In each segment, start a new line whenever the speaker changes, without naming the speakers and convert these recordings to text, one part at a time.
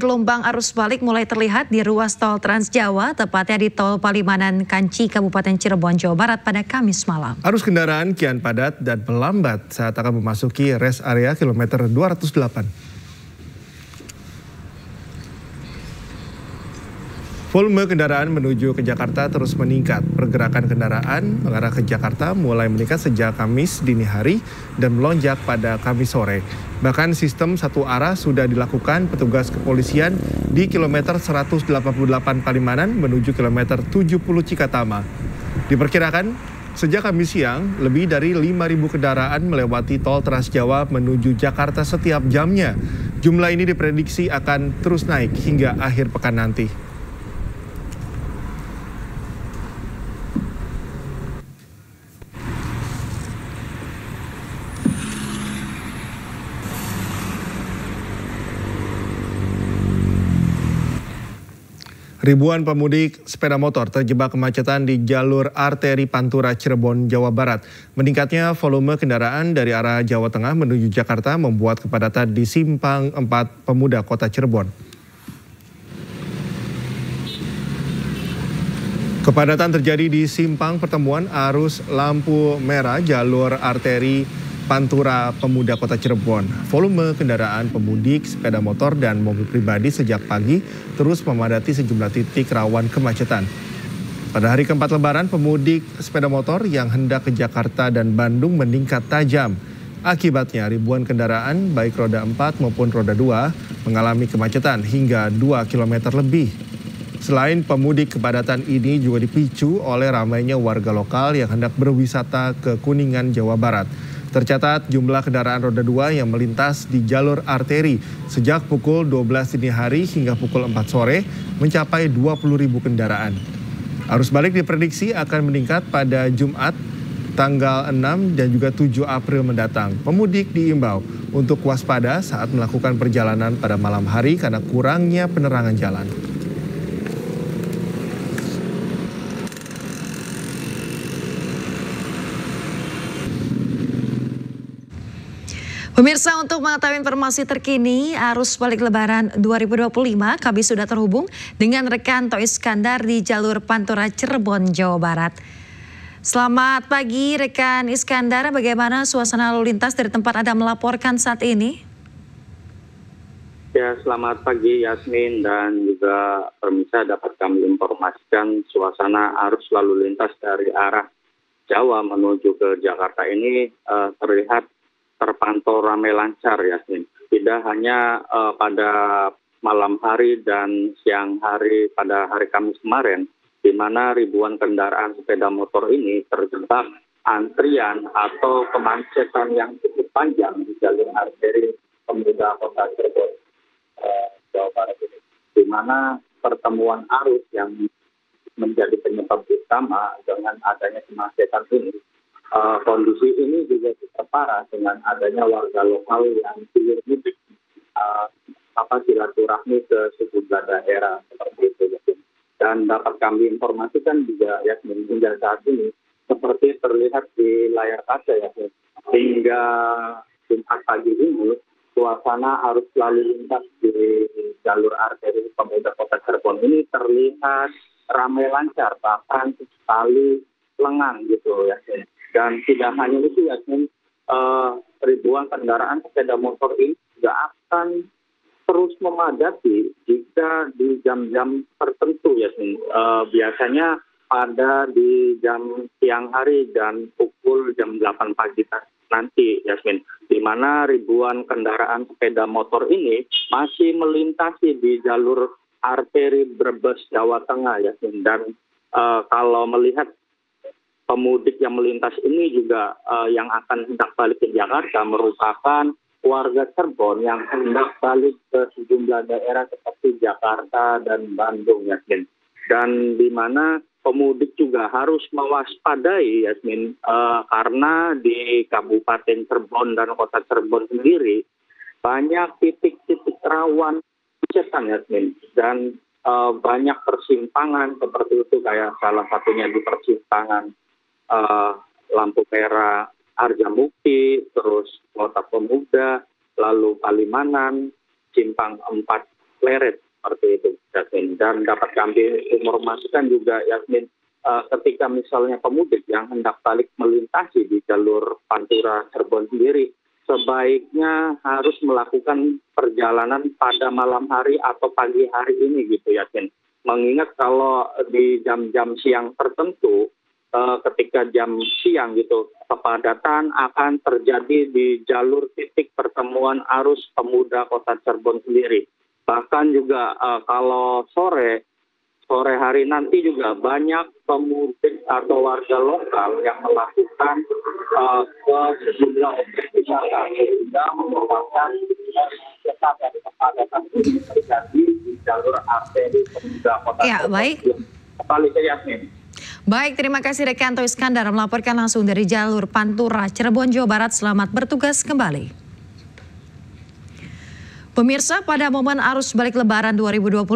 gelombang arus balik mulai terlihat di ruas tol Trans Jawa, tepatnya di tol Palimanan Kanci, Kabupaten Cirebon, Jawa Barat pada Kamis malam.
Arus kendaraan kian padat dan melambat saat akan memasuki rest area kilometer 208. Volume kendaraan menuju ke Jakarta terus meningkat. Pergerakan kendaraan mengarah ke Jakarta mulai meningkat sejak Kamis dini hari dan melonjak pada Kamis sore. Bahkan sistem satu arah sudah dilakukan petugas kepolisian di kilometer 188 Palimanan menuju kilometer 70 Cikatama. Diperkirakan sejak Kamis siang, lebih dari 5.000 kendaraan melewati tol Trans Jawa menuju Jakarta setiap jamnya. Jumlah ini diprediksi akan terus naik hingga akhir pekan nanti. Ribuan pemudik sepeda motor terjebak kemacetan di jalur arteri Pantura Cirebon, Jawa Barat. Meningkatnya volume kendaraan dari arah Jawa Tengah menuju Jakarta membuat kepadatan di Simpang 4 Pemuda Kota Cirebon. Kepadatan terjadi di simpang pertemuan arus lampu merah jalur arteri Pantura Pemuda Kota Cirebon. Volume kendaraan pemudik, sepeda motor, dan mobil pribadi sejak pagi terus memadati sejumlah titik rawan kemacetan. Pada hari keempat Lebaran, pemudik sepeda motor yang hendak ke Jakarta dan Bandung meningkat tajam. Akibatnya ribuan kendaraan baik roda 4 maupun roda 2 mengalami kemacetan hingga 2 km lebih. Selain pemudik, kepadatan ini juga dipicu oleh ramainya warga lokal yang hendak berwisata ke Kuningan, Jawa Barat. Tercatat jumlah kendaraan roda 2 yang melintas di jalur arteri sejak pukul 12 dini hari hingga pukul 4 sore mencapai 20.000 kendaraan. Arus balik diprediksi akan meningkat pada Jumat tanggal 6 dan juga 7 April mendatang. Pemudik diimbau untuk waspada saat melakukan perjalanan pada malam hari karena kurangnya penerangan jalan.
Pemirsa, untuk mengetahui informasi terkini arus balik Lebaran 2025, kami sudah terhubung dengan rekan Toh Iskandar di jalur Pantura Cirebon, Jawa Barat. Selamat pagi rekan Iskandar, bagaimana suasana lalu lintas dari tempat Anda melaporkan saat ini?
Ya, selamat pagi Yasmin dan juga pemirsa, dapat kami informasikan suasana arus lalu lintas dari arah Jawa menuju ke Jakarta ini terlihat terpantau ramai lancar, Yasmin. Tidak hanya pada malam hari dan siang hari pada hari Kamis kemarin, di mana ribuan kendaraan sepeda motor ini terjebak antrian atau kemacetan yang cukup panjang di jalur arteri Pemuda Kota Cirebon, Jawa Barat ini. Di mana pertemuan arus yang menjadi penyebab utama dengan adanya kemacetan ini. Kondisi ini juga diperparah dengan adanya warga lokal yang hilir mudik silaturahmi ke sejumlah daerah seperti itu. Dan dapat kami informasikan juga Yasmin, hingga saat ini seperti terlihat di layar kaca Yasmin, hingga Jumat pagi ini suasana arus lalu lintas di jalur arteri Pemuda Kota Cirebon ini terlihat ramai lancar, bahkan sekali lengang gitu Yasmin. Dan tidak hanya itu Yasmin, ribuan kendaraan sepeda motor ini juga akan terus memadati jika di jam-jam tertentu Yasmin. Biasanya pada di jam siang hari dan pukul jam 8 pagi nanti Yasmin, di mana ribuan kendaraan sepeda motor ini masih melintasi di jalur arteri Brebes, Jawa Tengah Yasmin. Dan kalau melihat pemudik yang melintas ini juga yang akan hendak balik ke Jakarta merupakan warga Cirebon yang hendak balik ke sejumlah daerah seperti Jakarta dan Bandung Yasmin. Dan di mana pemudik juga harus mewaspadai Yasmin, karena di Kabupaten Cirebon dan Kota Cirebon sendiri banyak titik-titik rawan kemacetan Yasmin. Dan banyak persimpangan seperti itu, kayak salah satunya di persimpangan lampu merah Harjamukti, terus Kota Pemuda, lalu Palimanan, Simpang 4 Pleret seperti itu, Yasmin. Dan dapat kami informasikan juga, Yasmin, ketika misalnya pemudik yang hendak balik melintasi di jalur Pantura Cirebon sendiri, sebaiknya harus melakukan perjalanan pada malam hari atau pagi hari ini gitu, Yasmin. Mengingat kalau di jam-jam siang tertentu, ketika jam siang gitu, kepadatan akan terjadi di jalur titik pertemuan arus pemuda Kota Cirebon sendiri. Bahkan juga kalau sore hari nanti juga banyak pemudik atau warga lokal yang melakukan ke sejumlah objek wisata sehingga menyebabkan ketat dari kepadatan terjadi di jalur arteri pemuda Kota
Ya, baik.
Kembali ke Yasmin.
Baik, terima kasih rekan Toh Iskandar melaporkan langsung dari jalur Pantura, Cirebon, Jawa Barat. Selamat bertugas kembali. Pemirsa, pada momen arus balik Lebaran 2025,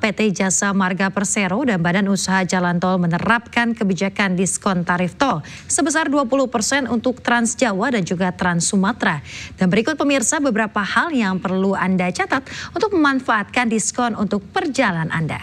PT Jasa Marga Persero dan Badan Usaha Jalan Tol menerapkan kebijakan diskon tarif tol sebesar 20% untuk Trans Jawa dan juga Trans Sumatera. Dan berikut pemirsa beberapa hal yang perlu Anda catat untuk memanfaatkan diskon untuk perjalanan Anda.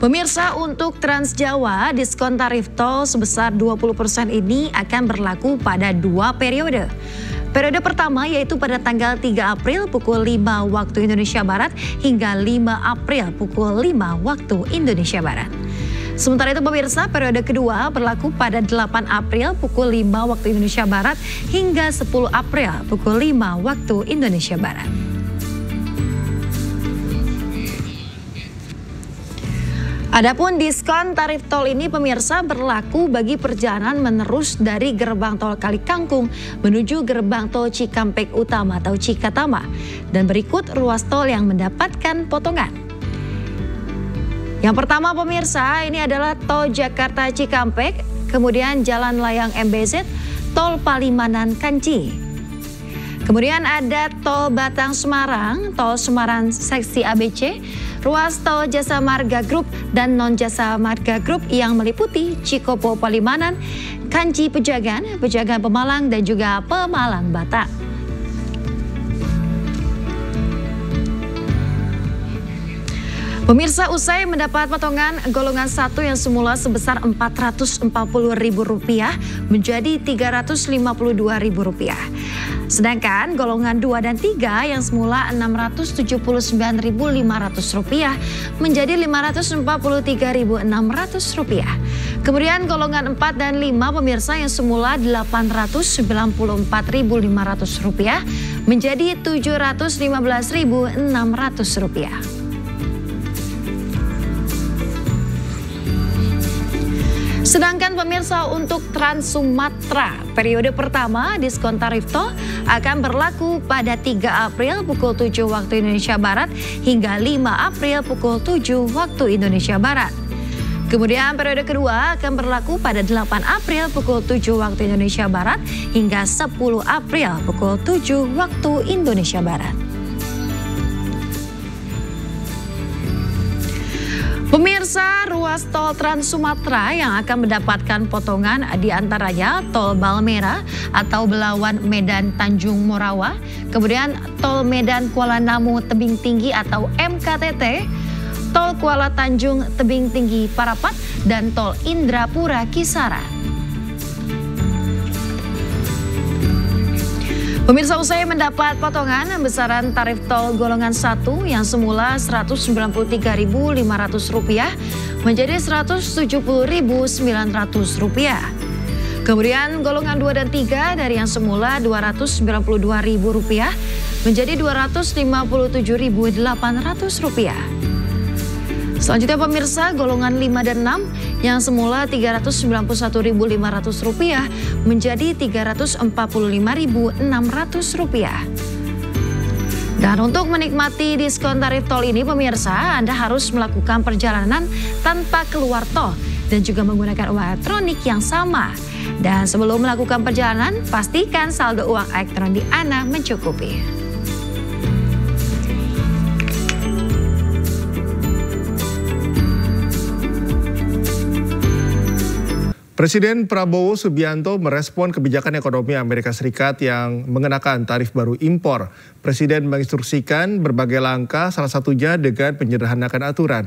Pemirsa, untuk Trans Jawa, diskon tarif tol sebesar 20% ini akan berlaku pada 2 periode. Periode pertama yaitu pada tanggal 3 April pukul 5 waktu Indonesia Barat hingga 5 April pukul 5 waktu Indonesia Barat. Sementara itu pemirsa, periode kedua berlaku pada 8 April pukul 5 waktu Indonesia Barat hingga 10 April pukul 5 waktu Indonesia Barat. Adapun diskon tarif tol ini pemirsa berlaku bagi perjalanan menerus dari gerbang tol Kalikangkung menuju gerbang tol Cikampek Utama atau Cikatama. Dan berikut ruas tol yang mendapatkan potongan. Yang pertama pemirsa, ini adalah tol Jakarta Cikampek, kemudian Jalan Layang MBZ, tol Palimanan Kanci. Kemudian ada tol Batang Semarang, tol Semarang seksi ABC, ruas tol Jasa Marga Group dan non Jasa Marga Group yang meliputi Cikopo Palimanan, Kanci Pejagan, Pejagan Pemalang dan juga Pemalang Batang. Pemirsa, usai mendapat potongan golongan 1 yang semula sebesar Rp440.000 menjadi Rp352.000. Sedangkan golongan 2 dan 3 yang semula Rp679.500 menjadi Rp543.600. Kemudian golongan 4 dan 5 pemirsa yang semula Rp894.500 menjadi Rp715.600. Sedangkan pemirsa untuk Trans Sumatera, periode pertama diskon tarif tol akan berlaku pada 3 April pukul 7 waktu Indonesia Barat hingga 5 April pukul 7 waktu Indonesia Barat. Kemudian periode kedua akan berlaku pada 8 April pukul 7 waktu Indonesia Barat hingga 10 April pukul 7 waktu Indonesia Barat. Pemirsa, ruas tol Trans Sumatera yang akan mendapatkan potongan diantaranya tol Balmera atau Belawan Medan Tanjung Morawa, kemudian tol Medan Kuala Namu Tebing Tinggi atau MKTT, tol Kuala Tanjung Tebing Tinggi Parapat, dan tol Indrapura Kisaran. Pemirsa, usai mendapat potongan besaran tarif tol golongan 1 yang semula Rp193.500 menjadi Rp170.900. Kemudian golongan 2 dan 3 dari yang semula Rp292.000 menjadi Rp257.800. Selanjutnya pemirsa, golongan 5 dan 6 yang semula Rp391.500 menjadi Rp345.600. Dan untuk menikmati diskon tarif tol ini pemirsa, Anda harus melakukan perjalanan tanpa keluar tol dan juga menggunakan uang elektronik yang sama. Dan sebelum melakukan perjalanan, pastikan saldo uang elektronik Anda mencukupi.
Presiden Prabowo Subianto merespon kebijakan ekonomi Amerika Serikat yang mengenakan tarif baru impor. Presiden menginstruksikan berbagai langkah, salah satunya dengan menyederhanakan aturan.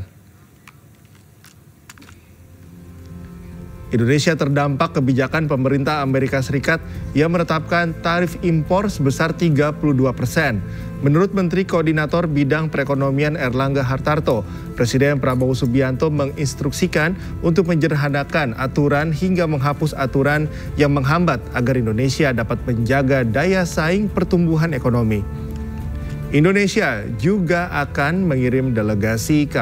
Indonesia terdampak kebijakan pemerintah Amerika Serikat yang menetapkan tarif impor sebesar 32%. Menurut Menteri Koordinator Bidang Perekonomian Erlangga Hartarto, Presiden Prabowo Subianto menginstruksikan untuk menyederhanakan aturan hingga menghapus aturan yang menghambat agar Indonesia dapat menjaga daya saing pertumbuhan ekonomi. Indonesia juga akan mengirim delegasi ke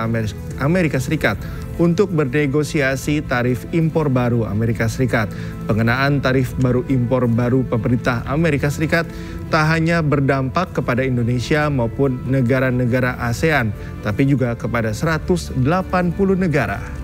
Amerika Serikat untuk bernegosiasi tarif impor baru Amerika Serikat. Pengenaan tarif baru impor baru pemerintah Amerika Serikat tak hanya berdampak kepada Indonesia maupun negara-negara ASEAN, tapi juga kepada 180 negara.